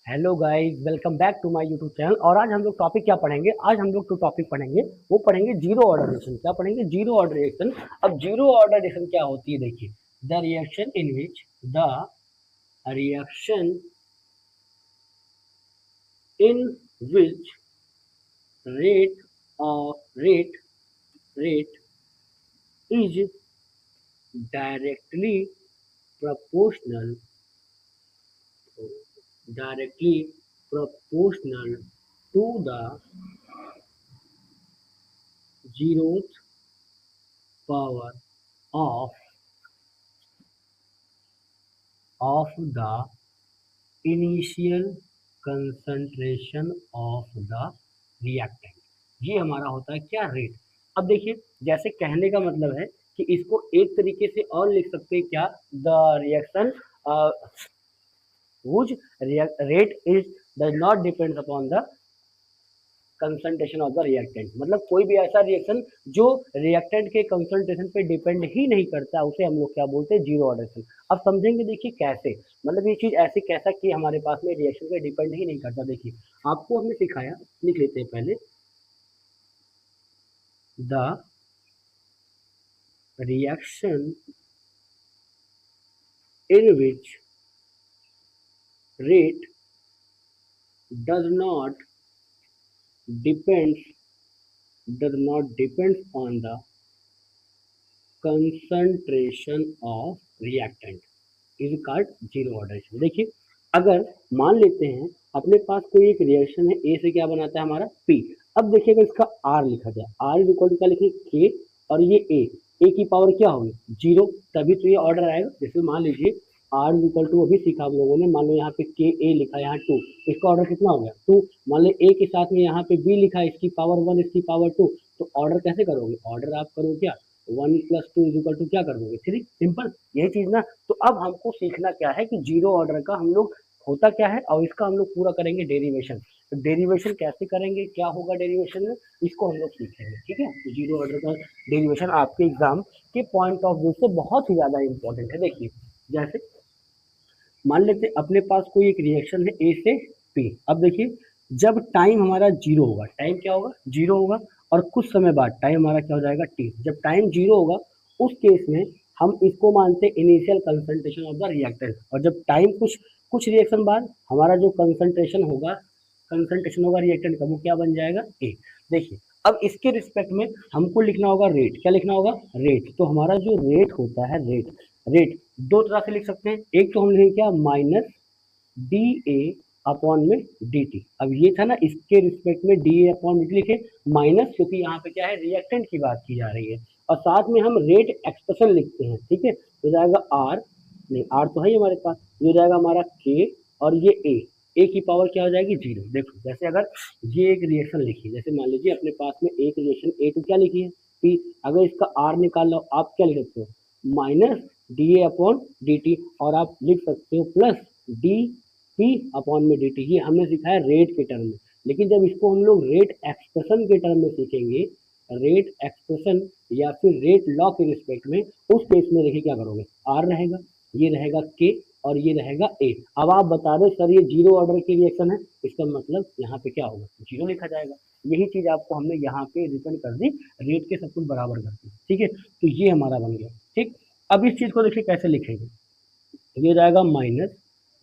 Hello guys, welcome back to my YouTube channel. और आज हम लोग टॉपिक क्या पढ़ेंगे? आज हम लोग जो टॉपिक पढ़ेंगे वो पढ़ेंगे जीरो ऑर्डर रिएक्शन। क्या पढ़ेंगे? Zero order reaction. अब जीरो ऑर्डर रिएक्शन क्या होती है? देखिए, the reaction in which the reaction in which rate of rate is directly proportional directly proportional to the zeroth power of the initial concentration of the reactant। ये हमारा होता है क्या? रेट। अब देखिए, जैसे कहने का मतलब है कि इसको एक तरीके से और लिख सकते हैं क्या? The reaction whose rate is does not depend upon the concentration of the reactant. मतलब कोई भी ऐसा रिएक्शन जो रिएक्टेंट के कंसंट्रेशन पे डिपेंड ही नहीं करता, उसे हम लोग क्या बोलते हैं? Zero order reaction. अब समझेंगे, देखिए कैसे। मतलब ये चीज ऐसे कैसा कि हमारे पास में रिएक्शन पे डिपेंड ही नहीं करता। देखिए, आपको हमने सिखाया, लिख लेते हैं पहले। The reaction in which rate does not depends on the concentration of reactant is called zero order reaction. देखिए, अगर मान लेते हैं अपने पास कोई एक रिएक्शन है, ए से क्या बनाता है हमारा? पी। अब देखिए, अगर इसका आर लिखा जाए, आर इज इक्वल टू क्या लिखें? के। और ये ए की पावर क्या होगी? जीरो। तभी तो ये ऑर्डर आएगा। जैसे मान लीजिए आर इज इक्वल टू, अभी सीखा हम लोगों ने, मान लो यहाँ पे के ए लिखा, यहाँ टू, इसका ऑर्डर कितना हो गया? टू। मान लो ए के साथ में यहाँ पे बी लिखा है, इसकी पावर वन, इसकी पावर टू, तो ऑर्डर कैसे करोगे? ऑर्डर आप करोगे क्या? One plus two is equal to क्या कर दोगे? थ्री। सिंपल, यही चीज ना। तो अब हमको सीखना क्या है कि जीरो ऑर्डर का हम लोग होता क्या है, और इसका हम लोग पूरा करेंगे डेरिवेशन। तो डेरिवेशन कैसे करेंगे, क्या होगा डेरिवेशन में, इसको हम लोग सीखेंगे। ठीक है, तो जीरो ऑर्डर का डेरिवेशन आपके एग्जाम के पॉइंट ऑफ व्यू से बहुत ही ज्यादा इंपॉर्टेंट है। देखिए, जैसे मान लेते अपने पास कोई एक रिएक्शन है ए से पी। अब देखिए, जब टाइम हमारा जीरो होगा, टाइम क्या होगा? जीरो होगा। और कुछ समय बाद टाइम हमारा क्या हो जाएगा? टी। जब टाइम जीरो होगा, उस केस में हम इसको मानते हैं initial concentration of the reactant. और जब टाइम कुछ कुछ रिएक्शन बाद हमारा जो कंसंट्रेशन होगा रिएक्टेंट का, वो क्या बन जाएगा? ए। देखिए, अब इसके रिस्पेक्ट में हमको लिखना होगा रेट। क्या लिखना होगा? रेट। तो हमारा जो रेट होता है, रेट दो तरह से लिख सकते हैं। एक तो हम लिखेंगे क्या? माइनस डी ए अपॉन में डी टी। अब ये था ना, इसके रिस्पेक्ट में D A upon D T लिखे, माइनस, क्योंकि यहाँ पे क्या है? रिएक्टेंट की बात की जा रही है। और साथ में हम रेट एक्सप्रेशन लिखते हैं। ठीक है, तो जाएगा आर, नहीं आर तो है ही हमारे पास, ये जाएगा हमारा के, और ये ए की पावर क्या हो जाएगी? जीरो। देखो, जैसे अगर ये एक रिएक्शन लिखी, जैसे मान लीजिए अपने पास में एक रिएक्शन ए टू क्या लिखी है? पी। अगर इसका आर निकाल लो, आप क्या लिख सकते हो? माइनस डी ए अपॉन डी टी, और आप लिख सकते हो प्लस डी पी अपॉन में डी टी। ये हमने सीखा है रेट के टर्म में। लेकिन जब इसको हम लोग रेट एक्सप्रेशन के टर्म में सीखेंगे, रेट एक्सप्रेशन या फिर रेट लॉ के रिस्पेक्ट में, उस केस में देखिए क्या करोगे? आर रहेगा, ये रहेगा के, और ये रहेगा ए। अब आप बता दो सर, ये जीरो ऑर्डर की रिएक्शन है, इसका मतलब यहाँ पे क्या होगा? जीरो लिखा जाएगा। यही चीज आपको हमने यहाँ पे रिटर्न कर दी, रेट के सब कुछ बराबर कर दी। ठीक है, तो ये हमारा बन गया। ठीक, अब इस चीज को देखिए कैसे लिखेंगे। ये जाएगा माइनस,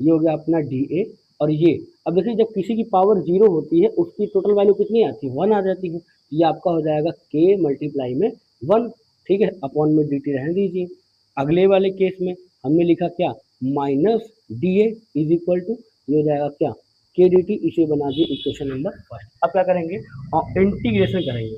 ये हो गया अपना डी ए, और ये, अब देखिए जब किसी की पावर जीरो होती है, उसकी टोटल वैल्यू कितनी आती है? वन आ जाती है। ये आपका हो जाएगा के मल्टीप्लाई में वन। ठीक है, अपॉन में डी टी रहने दीजिए। अगले वाले केस में हमने लिखा क्या? Minus D A is equal to, ये हो जाएगा क्या? के डी टी। इसे बना दिए इक्वेशन नंबर फर्स्ट। अब क्या करेंगे? और इंटीग्रेशन करेंगे,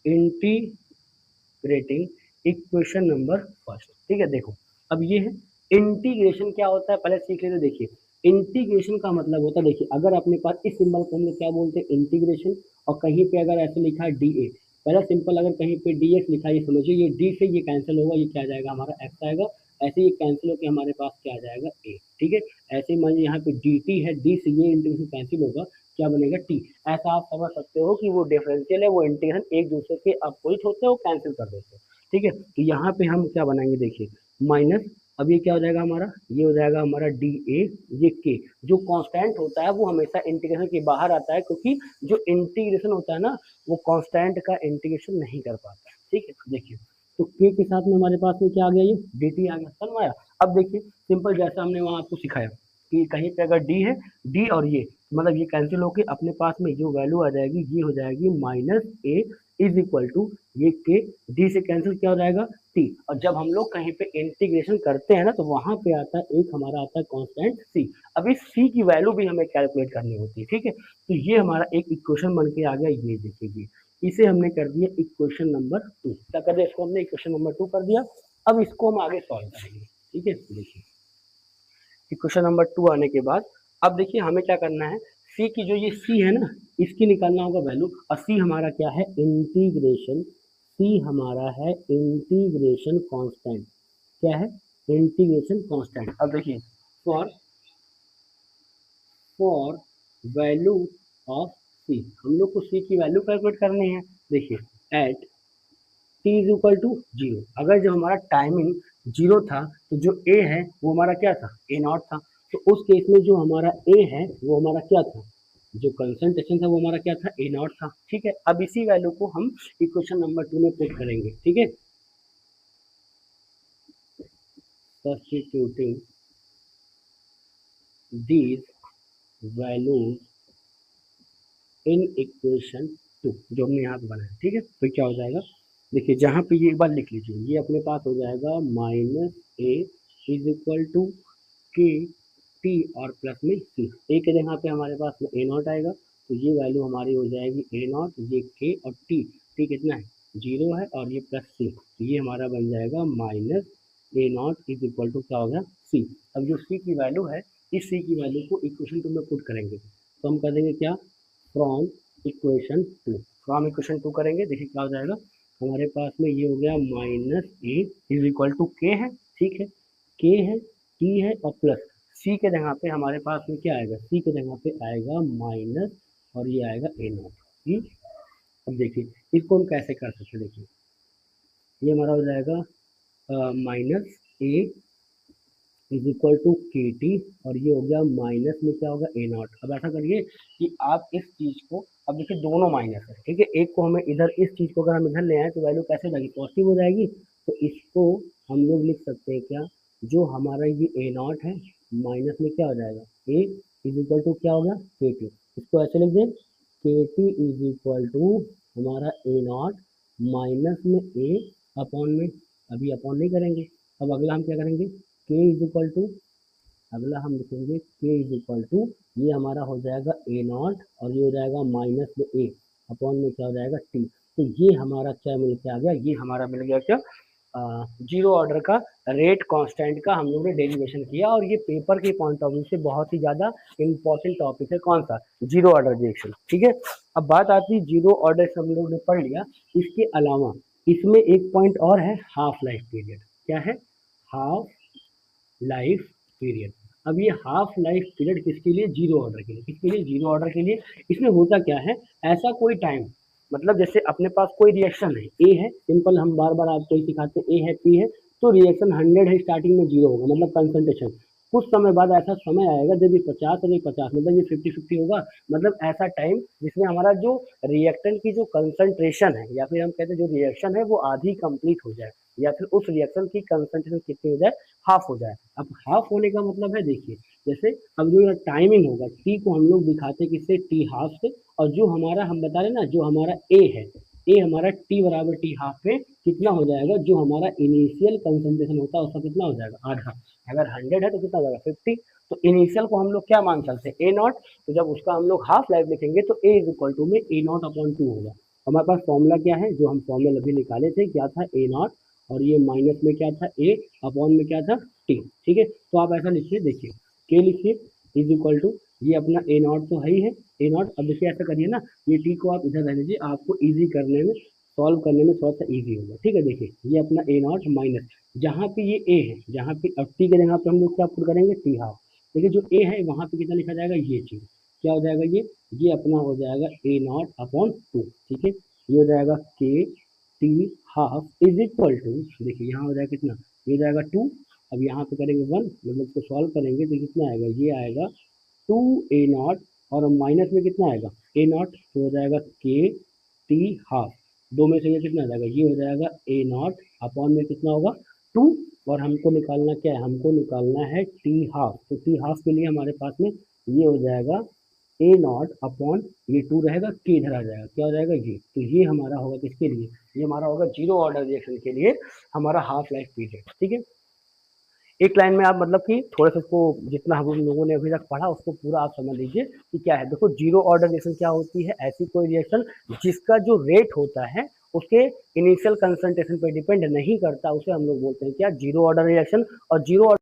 इंटीग्रेटिंग इक्वेशन नंबर फर्स्ट। ठीक है, देखो, अब ये है इंटीग्रेशन। क्या होता है पहले सीख लेते। देखिए, इंटीग्रेशन का मतलब होता है, देखिए अगर अपने पास इस सिंबल को हम लोग क्या बोलते हैं? इंटीग्रेशन। और कहीं पे अगर ऐसे लिखा है डी ए, पहला सिंपल, अगर कहीं पे डी एक्स लिखा है, ये समझिए ये डी से ये कैंसिल होगा, ये क्या आ जाएगा? हमारा एक्स आएगा। ऐसे ये कैंसिल होकर हमारे पास क्या आ जाएगा? ए। ठीक है, ऐसे मान लीजिए यहाँ पे डी टी है, डी से ये इंटीग्रेशन कैंसिल होगा, क्या बनेगा? टी। ऐसा आप समझ सकते हो कि वो डिफरेंशियल है, वो इंटीग्रेशन एक दूसरे के अपोजिट होते हैं, वो कैंसिल कर देते हैं। ठीक है, तो यहाँ पे हम क्या बनाएंगे? देखिए, माइनस अब ये क्या हो जाएगा हमारा, ये हो जाएगा हमारा डी ए, ये के जो कांस्टेंट होता है वो हमेशा इंटीग्रेशन के बाहर आता है, क्योंकि जो इंटीग्रेशन होता है ना वो कांस्टेंट का इंटीग्रेशन नहीं कर पाता है। ठीक है, देखिए तो के के साथ में हमारे पास में क्या आ गया, ये डी टी आ गया, समझ में आया। अब देखिए सिंपल जैसा हमने वहाँ आपको सिखाया कि कहीं पे अगर डी है, डी और ये मतलब ये कैंसिल होके अपने पास में जो वैल्यू आ जाएगी ये हो जाएगी minus A is equal to ये के, डी से कैंसिल क्या हो जाएगा टी, और जब हम लोग कहीं पे इंटीग्रेशन करते हैं ना तो वहां पे आता है एक हमारा आता है कांस्टेंट सी। अब इस सी की वैल्यू भी हमें कैलकुलेट करनी होती है। ठीक है, तो ये हमारा एक इक्वेशन बन के आ गया, ये देखिए इसे हमने कर दिया इक्वेशन नंबर 2। क्या कर दिया, इसको हमने इक्वेशन नंबर 2 कर दिया। अब इसको हम आगे सॉल्व करेंगे। ठीक है, देखिए इक्वेशन नंबर 2 आने के बाद अब देखिए हमें क्या करना है, सी की जो ये सी है ना इसकी निकालना होगा वैल्यू, और सी हमारा क्या है इंटीग्रेशन, सी हमारा है इंटीग्रेशन कांस्टेंट। क्या है, इंटीग्रेशन कांस्टेंट। अब देखिए फॉर फॉर वैल्यू ऑफ सी, हम लोग को सी की वैल्यू कैलकुलेट करनी है। देखिए at T is equal to zero, अगर जब हमारा टाइमिंग जीरो था तो जो ए है वो हमारा क्या था, ए नॉट था। तो उस केस में जो हमारा ए है वो हमारा क्या था, जो कंसंट्रेशन था वो हमारा क्या था, ए नॉट था। ठीक है, अब इसी वैल्यू को हम इक्वेशन नंबर 2 में पुट करेंगे। ठीक है, substituting these values in equation 2 जो हमने यहाँ पे बनाया। ठीक है, तो क्या हो जाएगा, देखिए जहाँ पे ये एक बार लिख लीजिए, ये अपने पास हो जाएगा minus A is equal to K T और प्लस में सी। ए के जगह पे हमारे पास में ए नॉट आएगा, तो ये वैल्यू हमारी हो जाएगी ए नॉट, ये के और टी, टी कितना है जीरो है और ये प्लस सी, तो ये हमारा बन जाएगा minus A not is equal to क्या होगा सी। अब जो सी की वैल्यू है इस सी की वैल्यू को इक्वेशन 2 में पुट करेंगे, तो हम कर देंगे क्या, फ्रॉम इक्वेशन 2, फ्रॉम इक्वेशन 2 करेंगे। देखिए क्या हो जाएगा, हमारे पास में ये हो गया minus A is equal to K है, ठीक है, के है, टी है और प्लस सी के जगह पे हमारे पास में क्या आएगा, सी के जगह पे आएगा माइनस और ये आएगा ए नॉट। अब देखिए इसको हम कैसे कर सकते हैं, देखिए ये हमारा हो जाएगा minus A is equal to K T और ये हो गया माइनस में क्या होगा ए नॉट। अब ऐसा करिए कि आप इस चीज को, अब देखिए दोनों माइनस है, ठीक है, एक को हमें इधर इस चीज को अगर हम इधर ले आए तो वैल्यू कैसे हो जाएगी, पॉजिटिव हो जाएगी। तो इसको हम लोग लिख सकते हैं क्या, जो हमारा ये ए नॉट है माइनस में क्या हो जाएगा ए इज इक्वल टू क्या होगा के टी, इसको ऐसे लिख दें के टी इज इक्वल टू हमारा ए नॉट माइनस में ए अपॉन में, अभी अपॉन नहीं करेंगे, अब अगला हम क्या करेंगे के इज इक्वल टू, अगला हम लिखेंगे के इज इक्वल टू ये हमारा हो जाएगा ए नॉट और ये हो जाएगा माइनस में ए अपॉन में क्या हो जाएगा टी। तो ये हमारा क्या मिल के आ गया, ये हमारा मिल गया क्या, जीरो ऑर्डर का रेट कांस्टेंट का हम लोग ने डेरिवेशन किया, और ये पेपर के पॉइंट ऑफ व्यू से बहुत ही ज्यादा इंपॉर्टेंट टॉपिक है, कौन सा, जीरो ऑर्डर रिएक्शन। ठीक है, अब बात आती है जीरो ऑर्डर से हम लोग ने पढ़ लिया, इसके अलावा इसमें एक पॉइंट और है, हाफ लाइफ पीरियड। क्या है, हाफ लाइफ पीरियड। अब ये हाफ लाइफ पीरियड किसके लिए, जीरो ऑर्डर के लिए, किसके लिए, जीरो ऑर्डर के लिए। इसमें होता क्या है, ऐसा कोई टाइम, मतलब जैसे अपने पास कोई रिएक्शन है, ए है, सिंपल हम बार बार आपको सिखाते हैं, ए है पी है, तो रिएक्शन 100 है, स्टार्टिंग में जीरो होगा, मतलब कंसंट्रेशन। कुछ समय बाद ऐसा समय आएगा जब ये 50 और ये 50, मतलब ये 50-50 होगा, मतलब ऐसा टाइम जिसमें हमारा जो रिएक्टेंट की जो कंसंट्रेशन है या फिर हम कहते हैं जो रिएक्शन है वो आधी कंप्लीट हो जाए, या फिर उस रिएक्शन की कंसंट्रेशन कितनी हो जाए, हाफ हो जाए। अब हाफ होने का मतलब है, देखिए जैसे अब जो टाइमिंग होगा टी को हम लोग दिखाते हैं किससे, टी हाफ से, और जो हमारा हम बता रहे ना जो हमारा ए है, ए हमारा टी बराबर टी हाफ पे कितना हो जाएगा, जो हमारा इनिशियल कंसंट्रेशन होता है उसका कितना हो जाएगा, आधा। अगर 100 है तो कितना हो जाएगा 50, तो इनिशियल को हम लोग क्या मान चलते हैं, ए नॉट, तो जब उसका हम लोग हाफ लाइफ लिखेंगे तो ए इज इक्वल टू में ए नॉट अपॉन 2 होगा। हमारे पास फॉर्मूला क्या है, जो हम फॉर्मूला अभी निकाले थे, क्या था ए नॉट और ये माइनस में क्या था ए अपॉन में क्या था टी। ठीक है, तो आप ऐसा लिखिए, देखिए के लिखिए इज इक्वल टू ये अपना ए नॉट तो है ही है, ए नॉट। अब देखिए ऐसा करिए ना, ये टी को आप इधर रह लीजिए, आपको इजी करने में, सॉल्व करने में थोड़ा सा इजी होगा। ठीक है, देखिए ये अपना ए नॉट माइनस, जहाँ पे ये ए है, जहाँ पे अब टी के जगह पे हम लोग क्या पुट करेंगे, टी हाफ। देखिए जो ए है वहाँ पे कितना लिखा जाएगा, ये चीज क्या हो जाएगा, ये अपना हो जाएगा ए नॉट अपॉन 2। ठीक है, ये हो जाएगा K T half is equal to, देखिए यहाँ हो जाएगा कितना, ये हो जाएगा 2 अब यहाँ पे करेंगे 1, मतलब इसको सॉल्व करेंगे तो कितना आएगा, ये आएगा 2a0, और माइनस में कितना आएगा a0, तो हो जाएगा के टी हाफ, दो में से ये कितना आ जाएगा, ये हो जाएगा a0 अपॉन में कितना होगा 2, और हमको निकालना क्या है, हमको निकालना है टी हाफ, तो टी हाफ के लिए हमारे पास में ये हो जाएगा a0 अपॉन ये 2 रहेगा, के इधर आ जाएगा, क्या हो जाएगा ये, तो ये हमारा होगा किसके लिए, ये हमारा होगा जीरो ऑर्डर रिएक्शन के लिए हमारा हाफ लाइफ पीरियड। ठीक है, एक लाइन में आप मतलब कि थोड़ा सा उसको जितना हम लोगों ने अभी तक पढ़ा उसको पूरा आप समझ लीजिए कि क्या है। देखो जीरो ऑर्डर रिएक्शन क्या होती है, ऐसी कोई रिएक्शन जिसका जो रेट होता है उसके इनिशियल कंसंट्रेशन पर डिपेंड नहीं करता, उसे हम लोग बोलते हैं क्या, जीरो ऑर्डर रिएक्शन। और जीरो